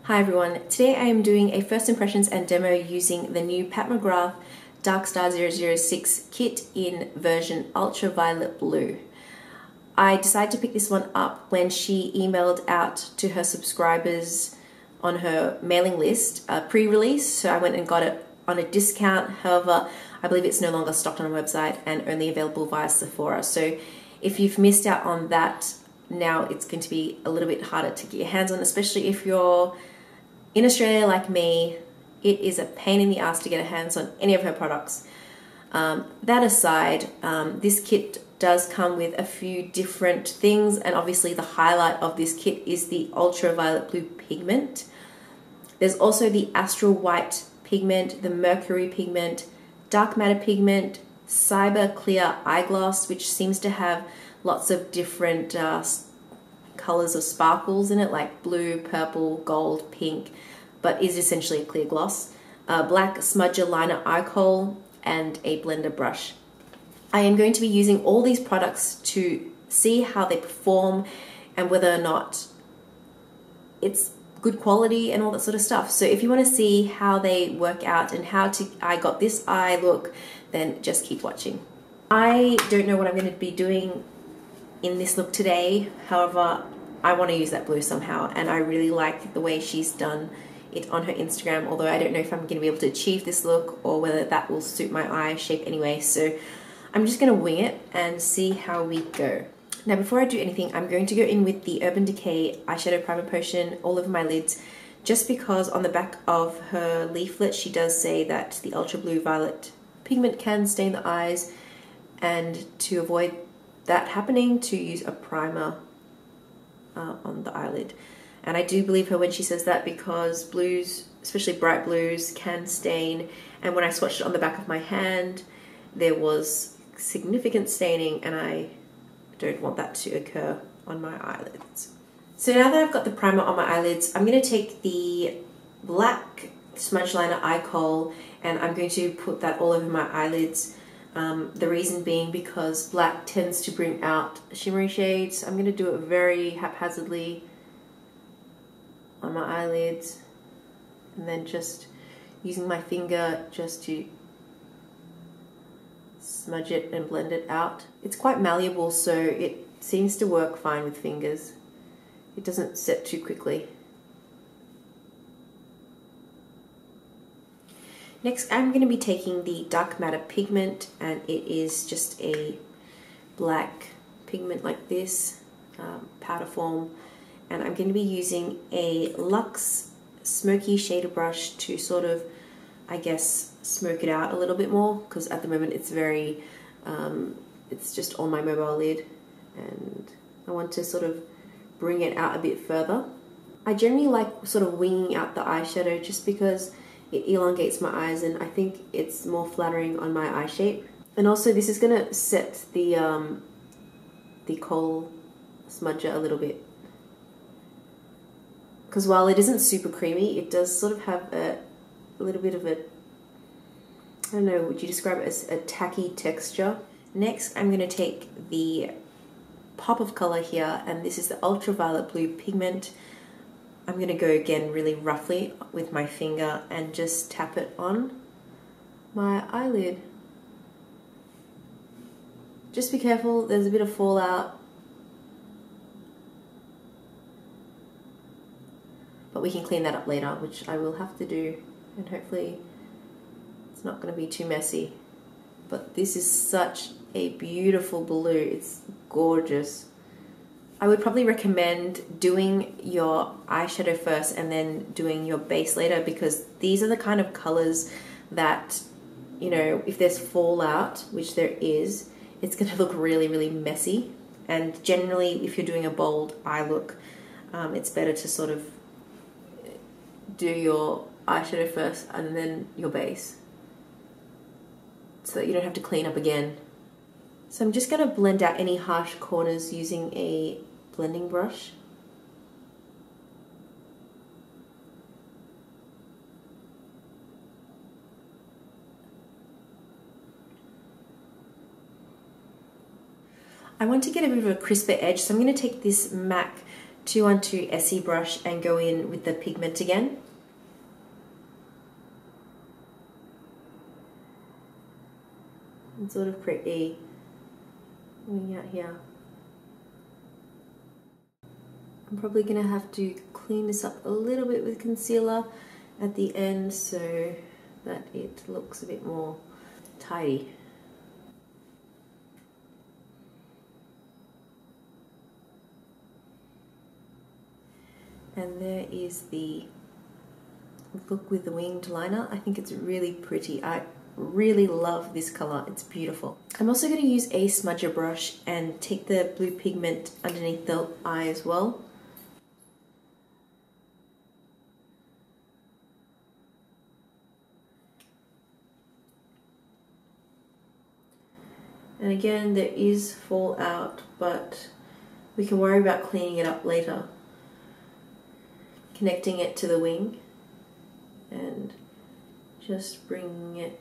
Hi everyone, today I am doing a first impressions and demo using the new Pat McGrath Dark Star 006 kit in version Ultraviolet Blue. I decided to pick this one up when she emailed out to her subscribers on her mailing list pre-release, so I went and got it on a discount. However, I believe it's no longer stocked on her website and only available via Sephora. So if you've missed out on that, now it's going to be a little bit harder to get your hands on, especially if you're in Australia like me. It is a pain in the ass to get a hands on any of her products. That aside, this kit does come with a few different things, and obviously the highlight of this kit is the UltraViolet Blue pigment. There's also the Astral white pigment, the Mercury pigment, dark matter pigment, cyber clear eyeglass, which seems to have lots of different colors of sparkles in it, like blue, purple, gold, pink, but is essentially a clear gloss, black Smudgeliner eye Kohl, and a blender brush. I am going to be using all these products to see how they perform and whether or not it's good quality and all that sort of stuff. So if you want to see how they work out and how I got this eye look, then just keep watching. I don't know what I'm going to be doing in this look today. However, I want to use that blue somehow, and I really like the way she's done it on her Instagram, although I don't know if I'm going to be able to achieve this look or whether that will suit my eye shape anyway. So I'm just going to wing it and see how we go. Now before I do anything, I'm going to go in with the Urban Decay eyeshadow primer potion all over my lids, just because on the back of her leaflet she does say that the ultra blue violet pigment can stain the eyes, and to avoid that happening, to use a primer on the eyelid. And I do believe her when she says that, because blues, especially bright blues, can stain, and when I swatched it on the back of my hand there was significant staining, and I don't want that to occur on my eyelids. So now that I've got the primer on my eyelids, I'm going to take the black Smudgeliner eye Kohl and I'm going to put that all over my eyelids. The reason being because black tends to bring out shimmery shades. I'm going to do it very haphazardly on my eyelids, and then just using my finger just to smudge it and blend it out. It's quite malleable, so it seems to work fine with fingers. It doesn't set too quickly. Next, I'm going to be taking the dark matter pigment, and it is just a black pigment like this, powder form, and I'm going to be using a Luxe smoky shader brush to sort of, I guess, smoke it out a little bit more, because at the moment it's very, it's just on my mobile lid, and I want to sort of bring it out a bit further. I generally like sort of winging out the eyeshadow just because it elongates my eyes, and I think it's more flattering on my eye shape. And also this is going to set the Kohl smudger a little bit, because while it isn't super creamy, it does sort of have a little bit of a, I don't know, would you describe it as a tacky texture? Next, I'm going to take the pop of color here, and this is the Ultraviolet Blue pigment. I'm going to go again really roughly with my finger and just tap it on my eyelid. Just be careful, there's a bit of fallout, but we can clean that up later, which I will have to do, and hopefully it's not going to be too messy. But this is such a beautiful blue, it's gorgeous. I would probably recommend doing your eyeshadow first and then doing your base later, because these are the kind of colors that, you know, if there's fallout, which there is, it's going to look really, really messy. And generally, if you're doing a bold eye look, it's better to sort of do your eyeshadow first and then your base, so that you don't have to clean up again. So I'm just going to blend out any harsh corners using a blending brush. I want to get a bit of a crisper edge, so I'm going to take this MAC 212 Essie brush and go in with the pigment again. And sort of create a wing out here. I'm probably going to have to clean this up a little bit with concealer at the end so that it looks a bit more tidy. And there is the look with the winged liner. I think it's really pretty. I really love this color. It's beautiful. I'm also going to use a smudger brush and take the blue pigment underneath the eye as well. And again, there is fallout, but we can worry about cleaning it up later. Connecting it to the wing and just bringing it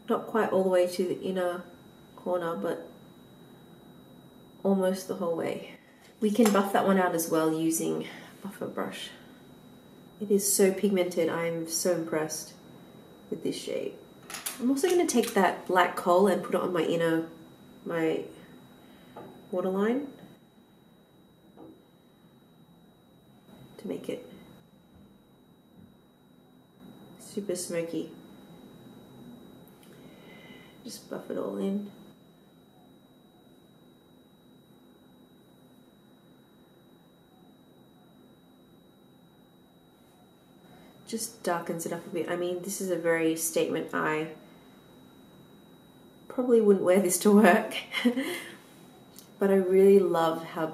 not quite all the way to the inner corner, but almost the whole way. We can buff that one out as well using a buffer brush. It is so pigmented. I'm so impressed with this shade. I'm also going to take that black Kohl and put it on my waterline to make it super smoky. Just buff it all in. Just darkens it up a bit. I mean, this is a very statement eye. Probably wouldn't wear this to work, but I really love how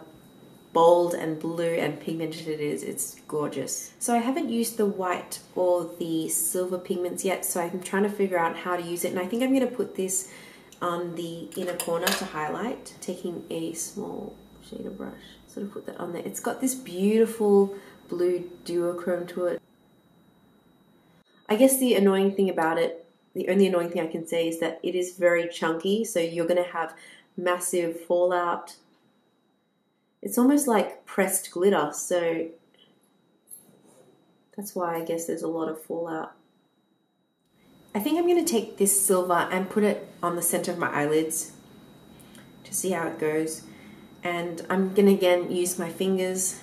bold and blue and pigmented it is. It's gorgeous. So I haven't used the white or the silver pigments yet, so I'm trying to figure out how to use it. And I think I'm going to put this on the inner corner to highlight, taking a small shader brush, sort of put that on there. It's got this beautiful blue duochrome to it. I guess the annoying thing about it, the only annoying thing I can say is that it is very chunky, so you're going to have massive fallout. It's almost like pressed glitter, so that's why I guess there's a lot of fallout. I think I'm going to take this silver and put it on the center of my eyelids to see how it goes. And I'm going to again use my fingers.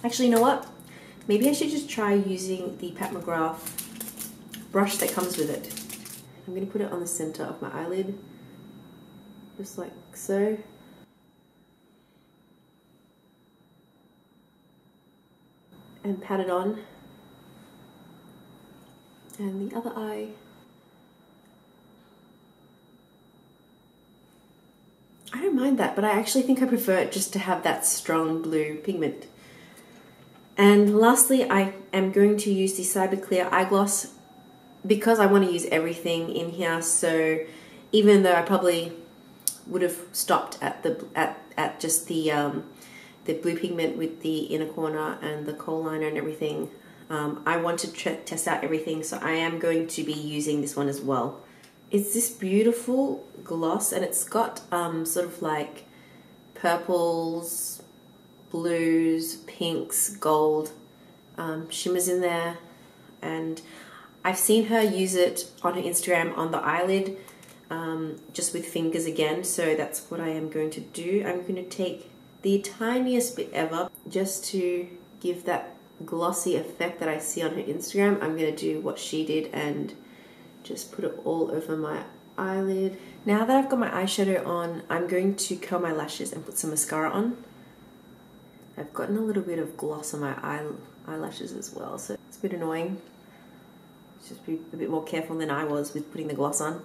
Actually, you know what? Maybe I should just try using the Pat McGrath brush that comes with it. I'm going to put it on the center of my eyelid, just like so. And pat it on. And the other eye. I don't mind that, but I actually think I prefer it just to have that strong blue pigment. And lastly, I am going to use the Cyber Clear eye gloss because I want to use everything in here. So even though I probably would have stopped at just the blue pigment with the inner corner and the Kohl liner and everything, I want to test out everything, so I am going to be using this one as well. It's this beautiful gloss, and it's got sort of like purples, blues, pinks, gold shimmers in there, and I've seen her use it on her Instagram on the eyelid, just with fingers again, so that's what I am going to do. I'm going to take the tiniest bit ever just to give that glossy effect that I see on her Instagram. I'm going to do what she did and just put it all over my eyelid. Now that I've got my eyeshadow on, I'm going to curl my lashes and put some mascara on. I've gotten a little bit of gloss on my eyelashes as well, so it's a bit annoying. Just be a bit more careful than I was with putting the gloss on.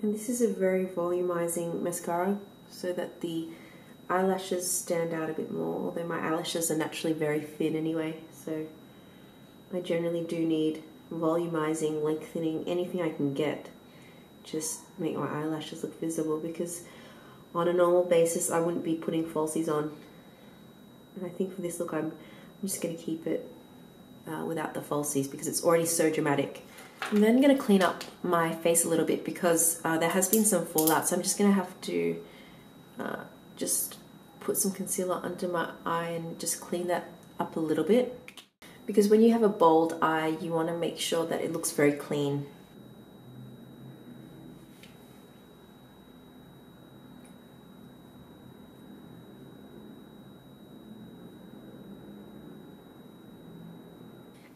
And this is a very volumizing mascara so that the eyelashes stand out a bit more, although my eyelashes are naturally very thin anyway, so I generally do need volumizing, lengthening, anything I can get, just make my eyelashes look visible, because on a normal basis I wouldn't be putting falsies on. And I think for this look I'm just going to keep it without the falsies because it's already so dramatic. I'm then going to clean up my face a little bit because there has been some fallout, so I'm just going to have to just put some concealer under my eye and just clean that up a little bit. Because when you have a bold eye, you want to make sure that it looks very clean.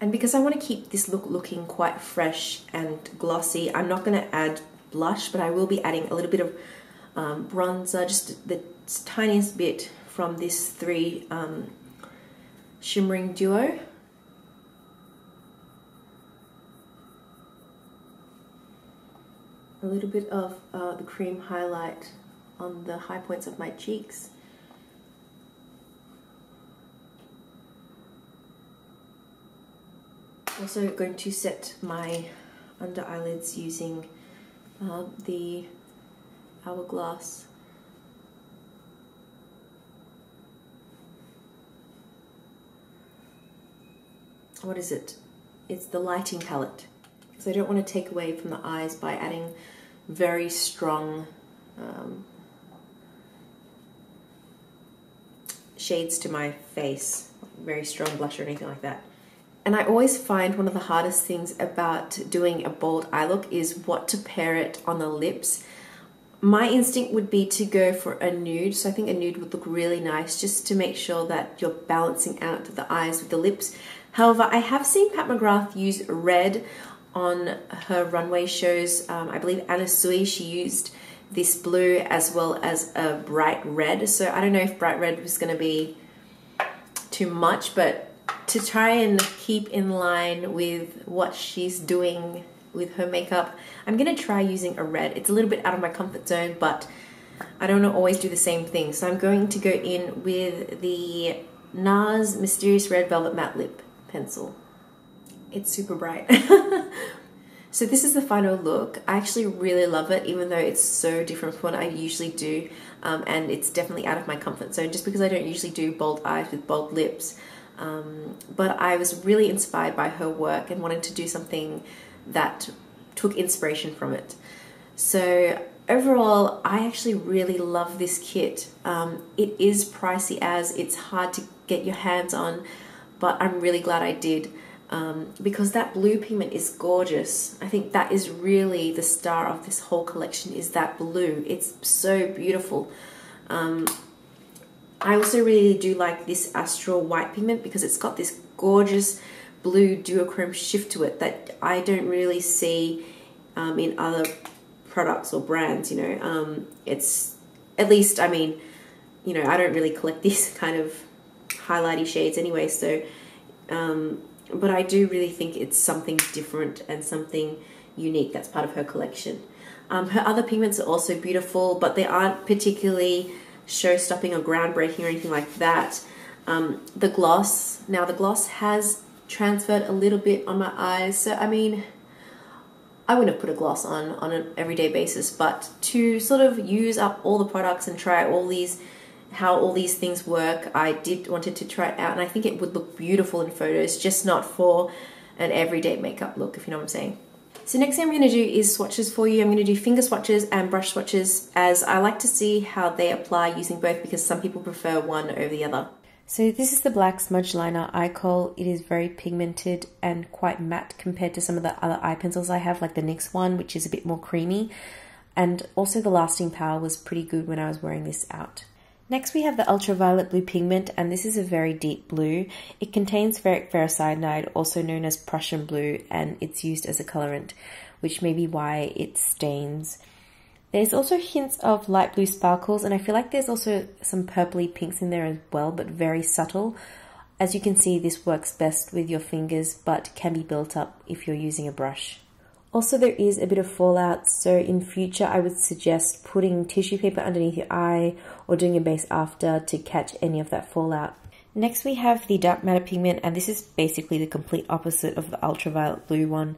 And because I want to keep this look looking quite fresh and glossy, I'm not going to add blush, but I will be adding a little bit of bronzer, just the tiniest bit from this 3 shimmering duo. A little bit of the cream highlight on the high points of my cheeks. Also going to set my under eyelids using the Hourglass. What is it? It's the lighting palette. So I don't want to take away from the eyes by adding very strong shades to my face, very strong blush or anything like that. And I always find one of the hardest things about doing a bold eye look is what to pair it on the lips. My instinct would be to go for a nude, so I think a nude would look really nice just to make sure that you're balancing out the eyes with the lips. However, I have seen Pat McGrath use red on her runway shows. I believe Anna Sui, she used this blue as well as a bright red. So I don't know if bright red was going to be too much, but to try and keep in line with what she's doing with her makeup, I'm going to try using a red. It's a little bit out of my comfort zone, but I don't always do the same thing. So I'm going to go in with the Nars Mysterious Red Velvet Matte Lip Pencil. It's super bright. So this is the final look. I actually really love it, even though it's so different from what I usually do, and it's definitely out of my comfort zone just because I don't usually do bold eyes with bold lips. But I was really inspired by her work and wanted to do something that took inspiration from it. So overall, I actually really love this kit. It is pricey as it's hard to get your hands on, but I'm really glad I did. Because that blue pigment is gorgeous. I think that is really the star of this whole collection, is that blue. It's so beautiful. I also really do like this Astral white pigment because it's got this gorgeous blue duochrome shift to it that I don't really see in other products or brands, you know. It's, at least, I mean, you know, I don't really collect these kind of highlighty shades anyway, so but I do really think it's something different and something unique that's part of her collection. Her other pigments are also beautiful, but they aren't particularly show-stopping or groundbreaking or anything like that. The gloss, now the gloss has transferred a little bit on my eyes, so I mean, I wouldn't have put a gloss on an everyday basis, but to sort of use up all the products and try all these, how all these things work, I wanted to try it out, and I think it would look beautiful in photos, just not for an everyday makeup look, if you know what I'm saying. So next thing I'm going to do is swatches for you. I'm going to do finger swatches and brush swatches, as I like to see how they apply using both, because some people prefer one over the other. So this is the black Smudgeliner eye Kohl. It is very pigmented and quite matte compared to some of the other eye pencils I have, like the NYX one, which is a bit more creamy. And also the lasting power was pretty good when I was wearing this out. Next we have the UltraViolet Blue pigment, and this is a very deep blue. It contains ferric ferrocyanide, also known as Prussian blue, and it's used as a colorant, which may be why it stains. There's also hints of light blue sparkles, and I feel like there's also some purpley pinks in there as well, but very subtle. As you can see, this works best with your fingers, but can be built up if you're using a brush. Also, there is a bit of fallout, so in future I would suggest putting tissue paper underneath your eye or doing a base after to catch any of that fallout. Next we have the dark matter pigment, and this is basically the complete opposite of the ultraviolet blue one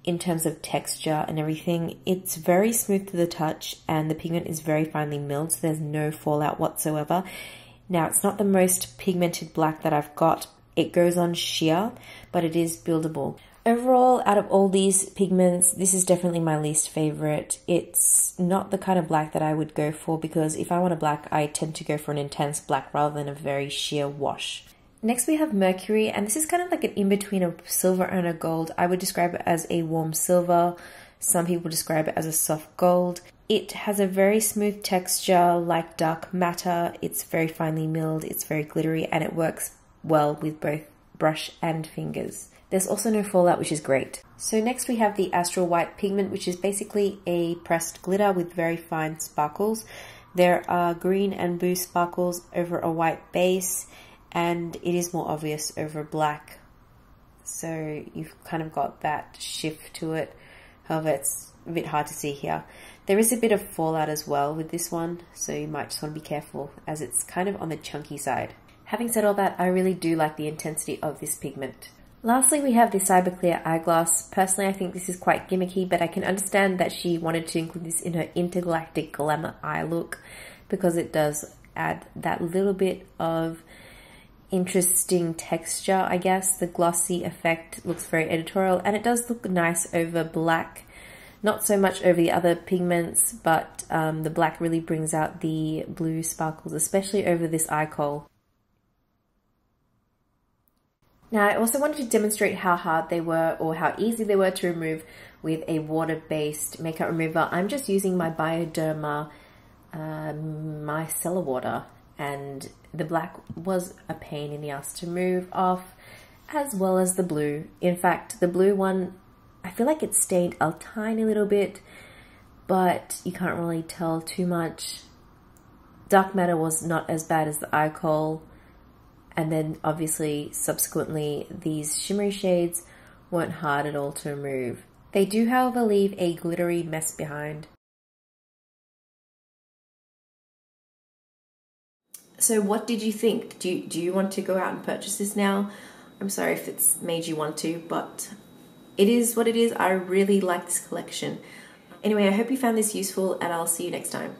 in terms of texture and everything. It's very smooth to the touch, and the pigment is very finely milled, so there's no fallout whatsoever. Now, it's not the most pigmented black that I've got. It goes on sheer, but it is buildable. Overall, out of all these pigments, this is definitely my least favorite. It's not the kind of black that I would go for, because if I want a black, I tend to go for an intense black rather than a very sheer wash. Next we have Mercury, and this is kind of like an in-between a silver and a gold. I would describe it as a warm silver. Some people describe it as a soft gold. It has a very smooth texture like dark matter. It's very finely milled, it's very glittery, and it works well with both brush and fingers. There's also no fallout, which is great. So next we have the Astral White Pigment, which is basically a pressed glitter with very fine sparkles. There are green and blue sparkles over a white base, and it is more obvious over black. So you've kind of got that shift to it. However, it's a bit hard to see here. There is a bit of fallout as well with this one, so you might just want to be careful as it's kind of on the chunky side. Having said all that, I really do like the intensity of this pigment. Lastly, we have the Cyber Clear Eyeglass. Personally, I think this is quite gimmicky, but I can understand that she wanted to include this in her intergalactic glamour eye look, because it does add that little bit of interesting texture, I guess. The glossy effect looks very editorial, and it does look nice over black. Not so much over the other pigments, but the black really brings out the blue sparkles, especially over this eye kohl. Now, I also wanted to demonstrate how hard they were, or how easy they were to remove with a water-based makeup remover. I'm just using my Bioderma micellar water, and the black was a pain in the ass to move off, as well as the blue. In fact, the blue one, I feel like it stained a tiny little bit, but you can't really tell too much. Dark matter was not as bad as the eye kohl. And then obviously, subsequently, these shimmery shades weren't hard at all to remove. They do, however, leave a glittery mess behind. So what did you think? Do you want to go out and purchase this now? I'm sorry if it's made you want to, but it is what it is. I really like this collection. Anyway, I hope you found this useful, and I'll see you next time.